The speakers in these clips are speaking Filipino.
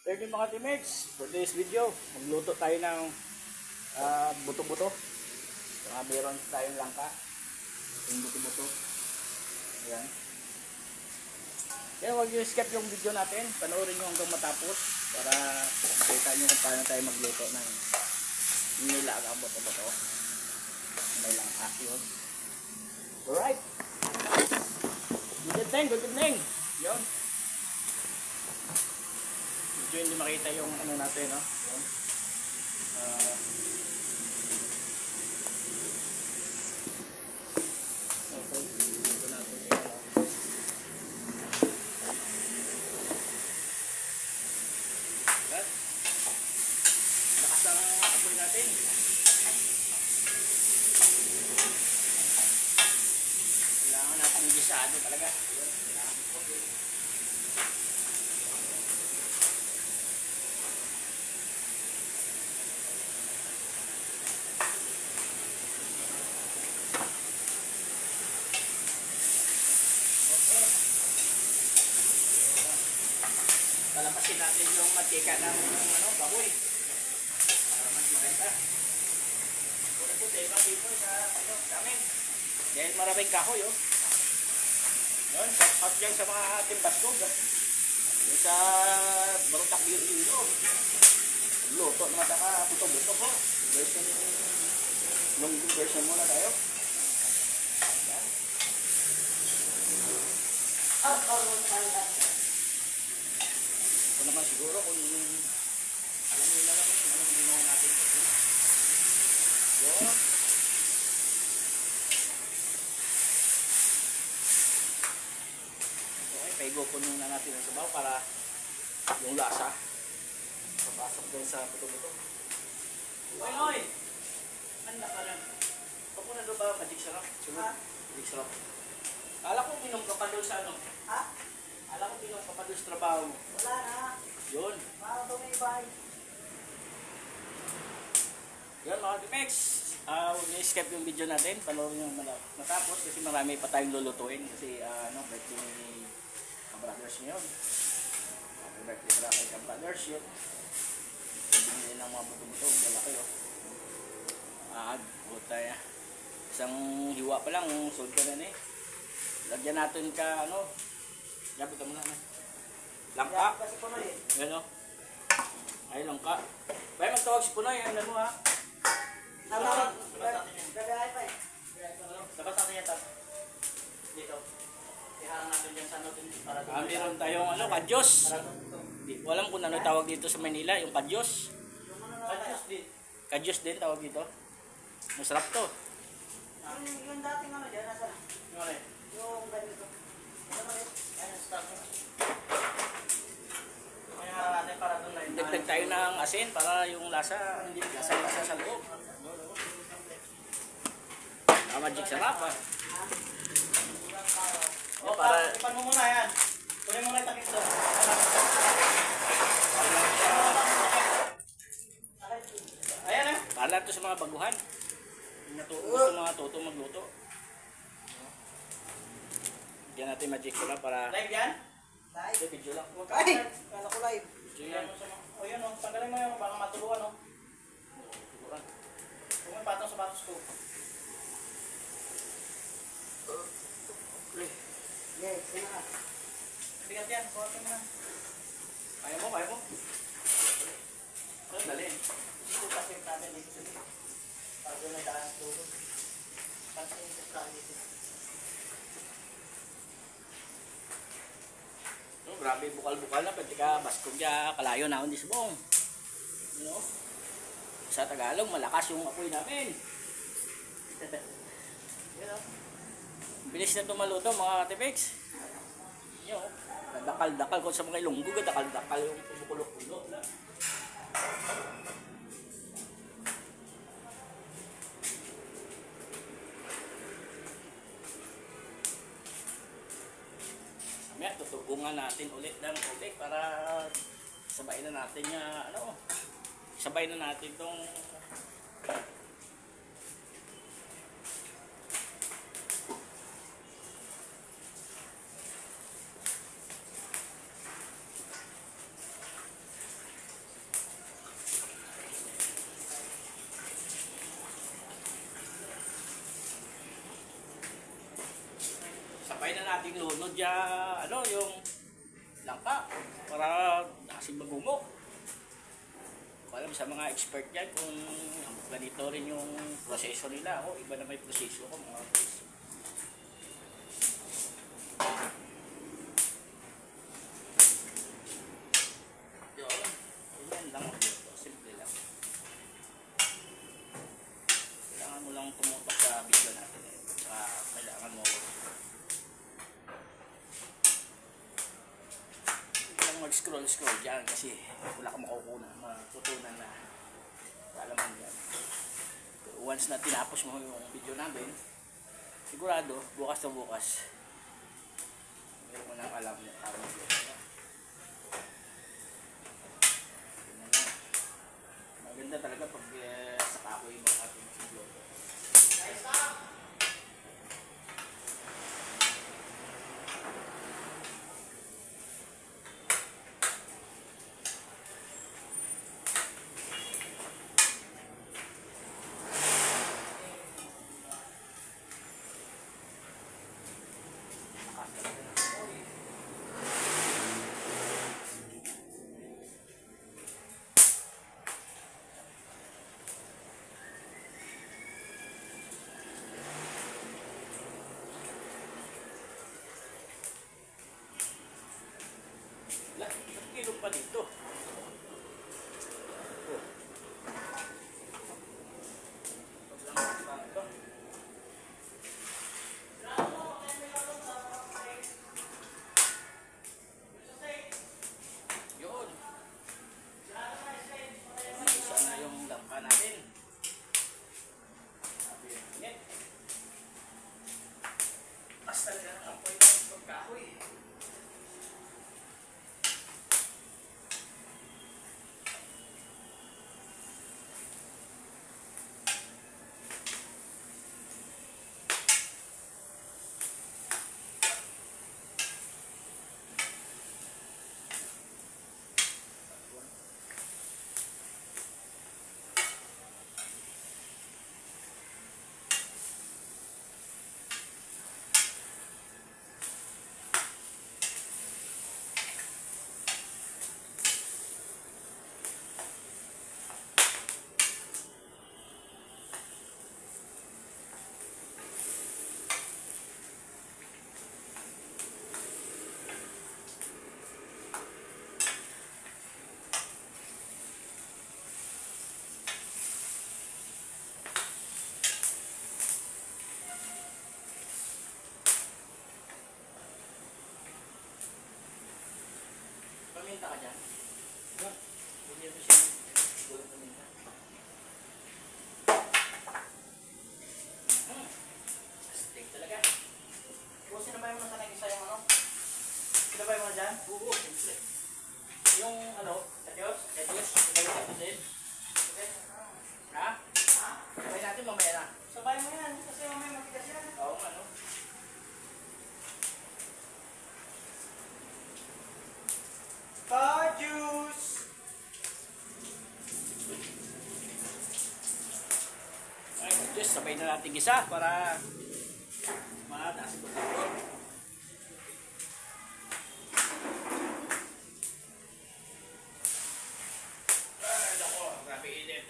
Thank you mga teammates for this video. Magluto tayo ng buto-buto. Meron tayong langka. Yung buto-buto. Ayan. Kaya huwag nyo skip yung video natin. Panoorin nyo hanggang matapos para makita nyo kung paano tayo magluto ng nilagang buto-buto. May langka yun. Alright. Good evening. Yun. Medyo hindi makita yung ano natin, no? Yun. Okay. Dito natin yung ano. At lakas ang apoy natin. Kailangan natin gisado talaga. Palampasin natin yung mantika ng baboy para mas maganda. Puro puti ba dito sa amin. Dahil maraming kahoy, oh. Yun, shout dyan sa mga ating baskog. Yung sa Barutak Biro. Luto naman saka buto-buto po. Long version muna tayo. Yan. Ito naman siguro kung alam nyo na kung anong ginawa natin. Yun. Okay, paigopon muna natin ang sabaw para yung lasa papasok din sa buto-buto. Oy! Handa ka lang. Huwag mo na doon ba magic sarap? Magic sarap. Kala ko minom ka pa doon sa ano? Ha? Kala ko minom ka pa doon sa trabaho mo. Wala na. Yun. Para ito may bahay. Yan mga Timex. Huwag niyo skip yung video natin. Panoorin nyo matapos kasi marami pa tayong lulutuin. Kasi birthday ni Kabrothers nyo yun. Happy birthday pala kay Kabrothers yun. Binili ng mga buto-buto. Malaki yun. Buta yan. Isang hiwa pa lang. Sold ka na eh. Lagyan natin ka Labot mo na. Langka. Kasi puno eh. Yan o. Ay, langka. Kaya magtawag si Punoy. Ano mo ha? Labas pa eh. Labas natin yan. Dito. Iharang natin dyan sa natin. Meron tayong kadyos. Walang kung ano tawag dito sa Manila. Yung kadyos. Kadyos din. Kadyos din tawag dito. Masarap to. Yung dating dyan, nasa na? Yung ano eh? Yung ganito. Ano ba yun? Ayan, start. Natin para doon na yun. Dagdag tayo ng asin para yung lasa, hindi lasa sa loob. Magic sarap ah. Para ipan mo muna yan. Kunin mo na yung takip doon. Ayan eh. Para ito sa mga baguhan. Gusto mga toto magluto. Diyan natin magic sarap para... Live yan? Live? Video lang. Ay! Kala ko live. Video yan. O yun o. Tanggalin mo yun. Baka matuluan o. Kung may patong sa patos ko. Yes, yun na. Bigat yan. Kuhatin mo na. Kaya mo, kaya mo. Dali. Dito kasi natin dito. Para doon may daan dito. Pansin yung plan dito. Grabe bukal-bukal na. Pwede ka baskog ya. Kalayo na hindi subong. Sa Tagalog, malakas yung apoy namin. Bilis na tumaluto mga Tipex. Dakal-dakal ko sa mga ilunggo, dakal-dakal yung bukulok-bulok. Mamaya tutugungan natin ulit ng tubig para sabayin na natin sabay na natin itong dya, ano, yung langka para asin magumok. Alam sa mga expert yan kung ganito rin yung proseso nila. O, iba na may proseso ko mga guys. Yun. Yan lang ako dito. Simple lang. Kailangan mo lang tumutok sa video natin. Kailangan mo mag-scroll dyan kasi wala ka matutunan na alaman yan. Once na tinapos mo yung video namin, sigurado bukas na bukas meron mo nang alam na parang video. Maganda talaga pag saka ako yung mga ating video. Kilo pa dito. Yun. Sana yung langka natin. Basta lang ang apoy ng pagkahoy. Paminta ka dyan? Hindi mo siya gulong paminta. Steak talaga. Sino ba yung nasanay isa yung ano? Sino ba yung mga dyan? Oo, siyempre. Yung ano, Etios? Sabay natin. Okay? Ha? Sabay natin mamaya na. Sabay mo yan, kasi mamaya matigas yan. Oo, ano? Juice! Ay, just sabay na natin isa para mataas ito. Ay, nako, grabe init.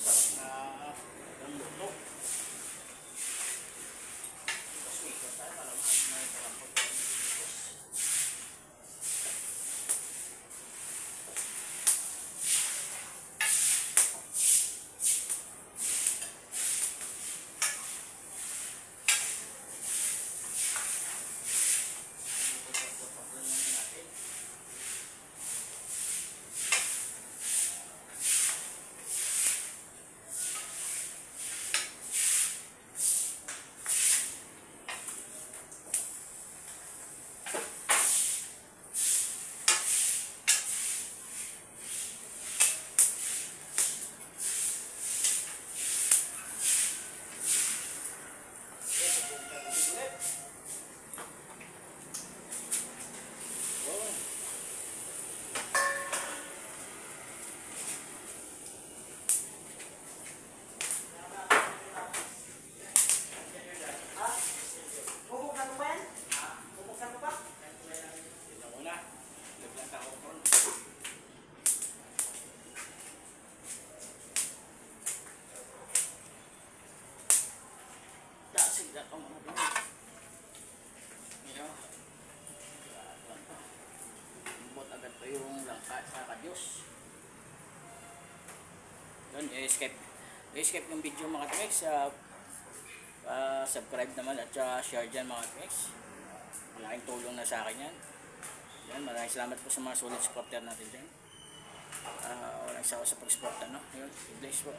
Masarap na ang luto. Sweet. langka sa kadyos. Yun, i-escape yung video mga Katex. Subscribe naman at share dyan mga Katex. Malaking tulong na sa akin yan. Yan, maraming salamat po sa mga solid supporter natin dyan. Walang sawa sa pag-support, no? Yun, bless po.